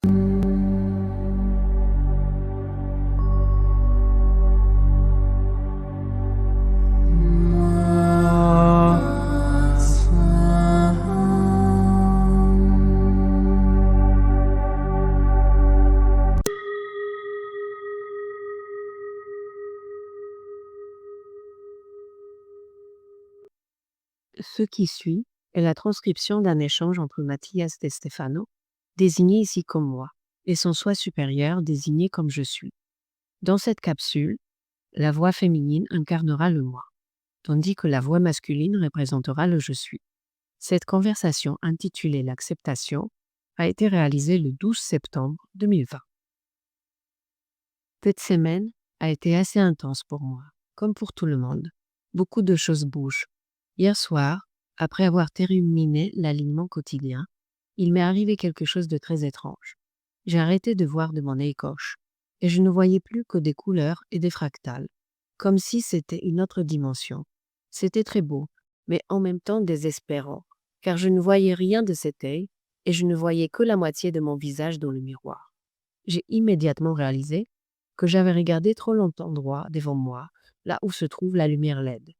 Ce qui suit est la transcription d'un échange entre Mathias de Stefano, désigné ici comme moi, et son soi supérieur désigné comme je suis. Dans cette capsule, la voix féminine incarnera le moi, tandis que la voix masculine représentera le je suis. Cette conversation intitulée L'acceptation a été réalisée le 12 septembre 2020. Cette semaine a été assez intense pour moi, comme pour tout le monde. Beaucoup de choses bougent. Hier soir, après avoir terminé l'alignement quotidien, il m'est arrivé quelque chose de très étrange. J'ai arrêté de voir de mon œil gauche, et je ne voyais plus que des couleurs et des fractales, comme si c'était une autre dimension. C'était très beau, mais en même temps désespérant, car je ne voyais rien de cet œil, et je ne voyais que la moitié de mon visage dans le miroir. J'ai immédiatement réalisé que j'avais regardé trop longtemps droit devant moi, là où se trouve la lumière LED,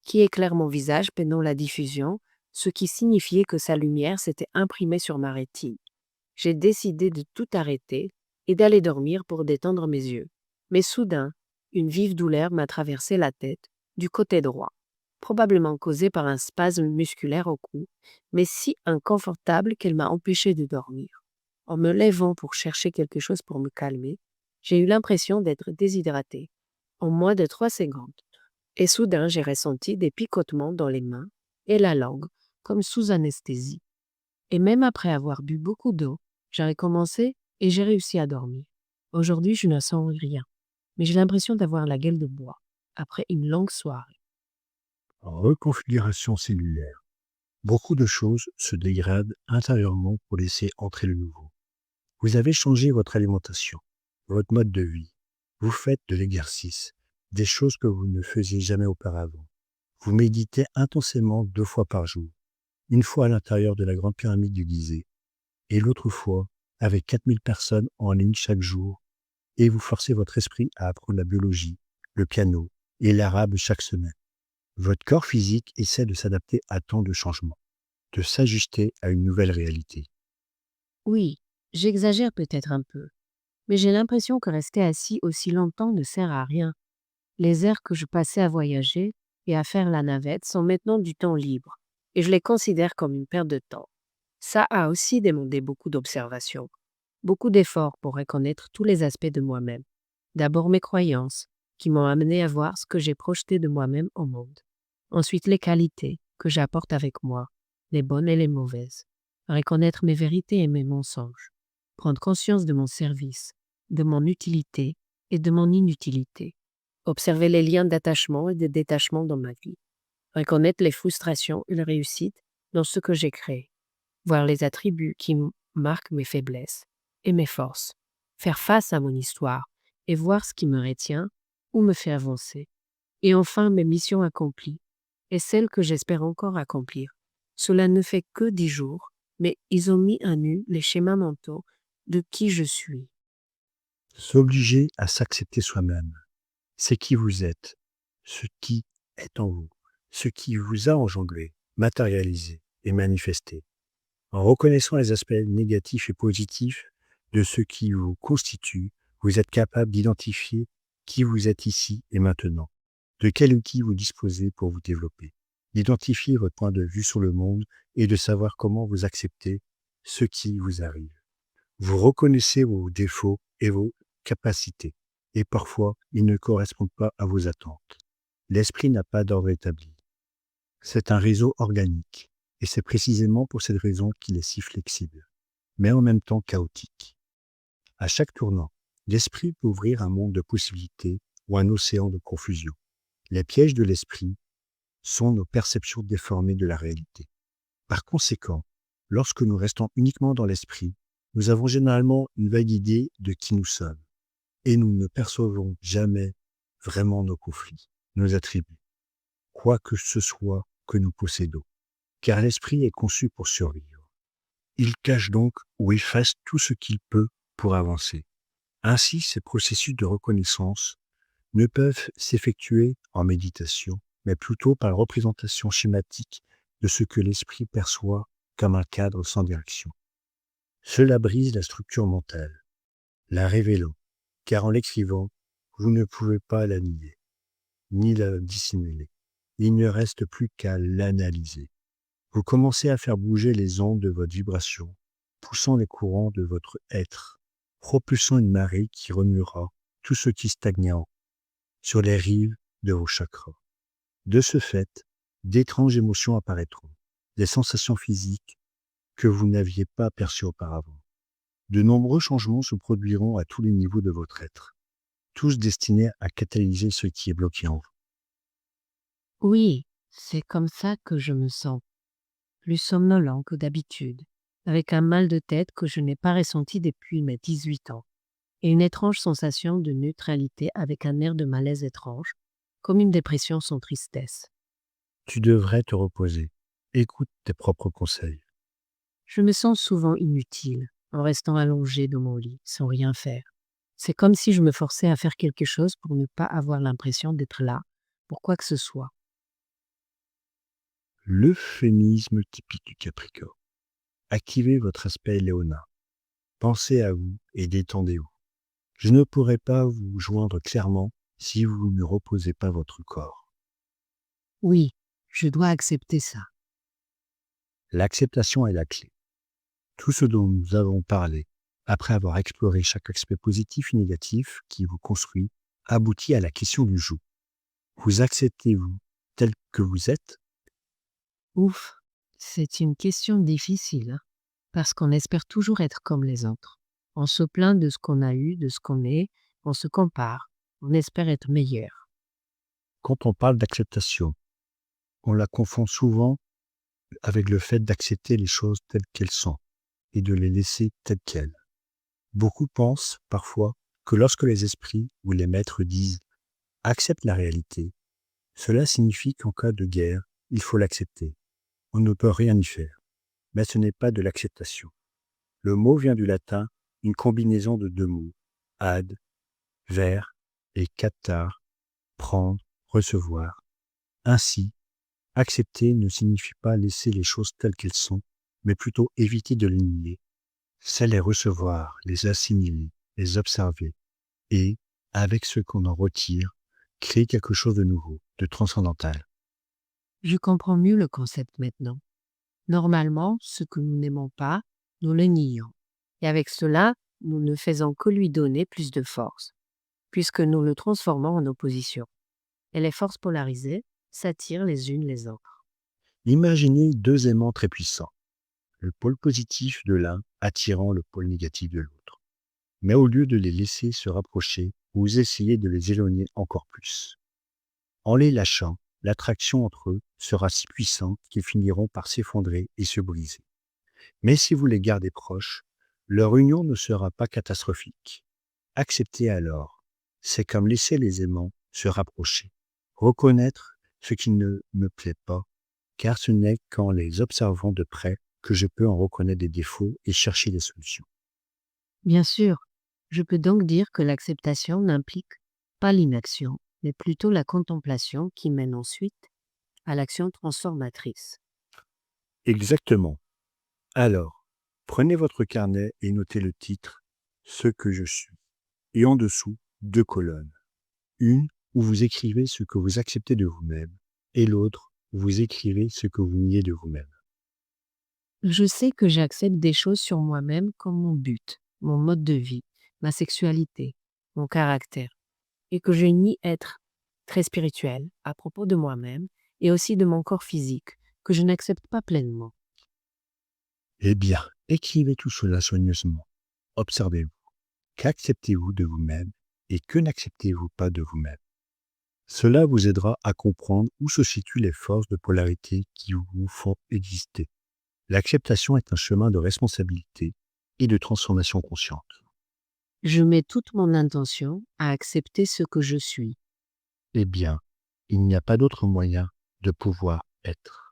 qui éclaire mon visage pendant la diffusion, ce qui signifiait que sa lumière s'était imprimée sur ma rétine. J'ai décidé de tout arrêter et d'aller dormir pour détendre mes yeux. Mais soudain, une vive douleur m'a traversé la tête, du côté droit, probablement causée par un spasme musculaire au cou, mais si inconfortable qu'elle m'a empêché de dormir. En me levant pour chercher quelque chose pour me calmer, j'ai eu l'impression d'être déshydratée, en moins de 3 secondes. Et soudain, j'ai ressenti des picotements dans les mains et la langue, comme sous anesthésie. Et même après avoir bu beaucoup d'eau, j'ai recommencé et j'ai réussi à dormir. Aujourd'hui, je ne sens rien, mais j'ai l'impression d'avoir la gueule de bois, après une longue soirée. Reconfiguration cellulaire. Beaucoup de choses se dégradent intérieurement pour laisser entrer le nouveau. Vous avez changé votre alimentation, votre mode de vie. Vous faites de l'exercice, des choses que vous ne faisiez jamais auparavant. Vous méditez intensément 2 fois par jour, une fois à l'intérieur de la grande pyramide du Gizeh, et l'autre fois avec 4000 personnes en ligne chaque jour, et vous forcez votre esprit à apprendre la biologie, le piano et l'arabe chaque semaine. Votre corps physique essaie de s'adapter à tant de changements, de s'ajuster à une nouvelle réalité. Oui, j'exagère peut-être un peu, mais j'ai l'impression que rester assis aussi longtemps ne sert à rien. Les heures que je passais à voyager et à faire la navette sont maintenant du temps libre, et je les considère comme une perte de temps. Ça a aussi demandé beaucoup d'observation, beaucoup d'efforts pour reconnaître tous les aspects de moi-même. D'abord mes croyances, qui m'ont amené à voir ce que j'ai projeté de moi-même au monde. Ensuite les qualités que j'apporte avec moi, les bonnes et les mauvaises. Reconnaître mes vérités et mes mensonges. Prendre conscience de mon service, de mon utilité et de mon inutilité. Observer les liens d'attachement et de détachement dans ma vie. Reconnaître les frustrations et les réussites dans ce que j'ai créé. Voir les attributs qui marquent mes faiblesses et mes forces. Faire face à mon histoire et voir ce qui me retient ou me fait avancer. Et enfin mes missions accomplies et celles que j'espère encore accomplir. Cela ne fait que 10 jours, mais ils ont mis à nu les schémas mentaux de qui je suis. S'obliger à s'accepter soi-même, c'est qui vous êtes, ce qui est en vous, ce qui vous a engendré, matérialisé et manifesté. En reconnaissant les aspects négatifs et positifs de ce qui vous constitue, vous êtes capable d'identifier qui vous êtes ici et maintenant, de quel outil vous disposez pour vous développer, d'identifier votre point de vue sur le monde et de savoir comment vous acceptez ce qui vous arrive. Vous reconnaissez vos défauts et vos capacités, et parfois ils ne correspondent pas à vos attentes. L'esprit n'a pas d'ordre établi. C'est un réseau organique, et c'est précisément pour cette raison qu'il est si flexible, mais en même temps chaotique. À chaque tournant, l'esprit peut ouvrir un monde de possibilités ou un océan de confusion. Les pièges de l'esprit sont nos perceptions déformées de la réalité. Par conséquent, lorsque nous restons uniquement dans l'esprit, nous avons généralement une vague idée de qui nous sommes, et nous ne percevons jamais vraiment nos conflits, nos attributs, quoi que ce soit que nous possédons, car l'esprit est conçu pour survivre. Il cache donc ou efface tout ce qu'il peut pour avancer. Ainsi, ces processus de reconnaissance ne peuvent s'effectuer en méditation, mais plutôt par la représentation schématique de ce que l'esprit perçoit comme un cadre sans direction. Cela brise la structure mentale, la révélant, car en l'écrivant, vous ne pouvez pas la nier, ni la dissimuler. Il ne reste plus qu'à l'analyser. Vous commencez à faire bouger les ondes de votre vibration, poussant les courants de votre être, propulsant une marée qui remuera tout ce qui stagnait sur les rives de vos chakras. De ce fait, d'étranges émotions apparaîtront, des sensations physiques que vous n'aviez pas perçues auparavant. De nombreux changements se produiront à tous les niveaux de votre être, tous destinés à catalyser ce qui est bloqué en vous. Oui, c'est comme ça que je me sens, plus somnolent que d'habitude, avec un mal de tête que je n'ai pas ressenti depuis mes 18 ans, et une étrange sensation de neutralité avec un air de malaise étrange, comme une dépression sans tristesse. Tu devrais te reposer. Écoute tes propres conseils. Je me sens souvent inutile, en restant allongée dans mon lit, sans rien faire. C'est comme si je me forçais à faire quelque chose pour ne pas avoir l'impression d'être là, pour quoi que ce soit. L'euphémisme typique du Capricorne. Activez votre aspect léonin. Pensez à vous et détendez-vous. Je ne pourrai pas vous joindre clairement si vous ne reposez pas votre corps. Oui, je dois accepter ça. L'acceptation est la clé. Tout ce dont nous avons parlé, après avoir exploré chaque aspect positif et négatif qui vous construit, aboutit à la question du jour. Vous acceptez-vous tel que vous êtes? Ouf, c'est une question difficile, hein, parce qu'on espère toujours être comme les autres. On se plaint de ce qu'on a eu, de ce qu'on est, on se compare, on espère être meilleur. Quand on parle d'acceptation, on la confond souvent avec le fait d'accepter les choses telles qu'elles sont et de les laisser telles quelles. Beaucoup pensent parfois que lorsque les esprits ou les maîtres disent accepte la réalité, cela signifie qu'en cas de guerre, il faut l'accepter. On ne peut rien y faire. Mais ce n'est pas de l'acceptation. Le mot vient du latin, une combinaison de deux mots, ad, vers, et captar, prendre, recevoir. Ainsi, accepter ne signifie pas laisser les choses telles qu'elles sont, mais plutôt éviter de les nier. C'est les recevoir, les assimiler, les observer, et, avec ce qu'on en retire, créer quelque chose de nouveau, de transcendantal. Je comprends mieux le concept maintenant. Normalement, ce que nous n'aimons pas, nous le nions. Et avec cela, nous ne faisons que lui donner plus de force, puisque nous le transformons en opposition. Et les forces polarisées s'attirent les unes les autres. Imaginez deux aimants très puissants, le pôle positif de l'un attirant le pôle négatif de l'autre. Mais au lieu de les laisser se rapprocher, vous essayez de les éloigner encore plus. En les lâchant, l'attraction entre eux sera si puissante qu'ils finiront par s'effondrer et se briser. Mais si vous les gardez proches, leur union ne sera pas catastrophique. Acceptez alors. C'est comme laisser les aimants se rapprocher. Reconnaître ce qui ne me plaît pas, car ce n'est qu'en les observant de près que je peux en reconnaître des défauts et chercher des solutions. Bien sûr, je peux donc dire que l'acceptation n'implique pas l'inaction, mais plutôt la contemplation qui mène ensuite à l'action transformatrice. Exactement. Alors, prenez votre carnet et notez le titre « Ce que je suis » et en dessous, deux colonnes. Une où vous écrivez ce que vous acceptez de vous-même et l'autre où vous écrivez ce que vous niez de vous-même. Je sais que j'accepte des choses sur moi-même comme mon but, mon mode de vie, ma sexualité, mon caractère, et que je nie être très spirituel à propos de moi-même et aussi de mon corps physique, que je n'accepte pas pleinement. Eh bien, écrivez tout cela soigneusement. Observez-vous. Qu'acceptez-vous de vous-même et que n'acceptez-vous pas de vous-même? Cela vous aidera à comprendre où se situent les forces de polarité qui vous font exister. L'acceptation est un chemin de responsabilité et de transformation consciente. Je mets toute mon intention à accepter ce que je suis. Eh bien, il n'y a pas d'autre moyen de pouvoir être.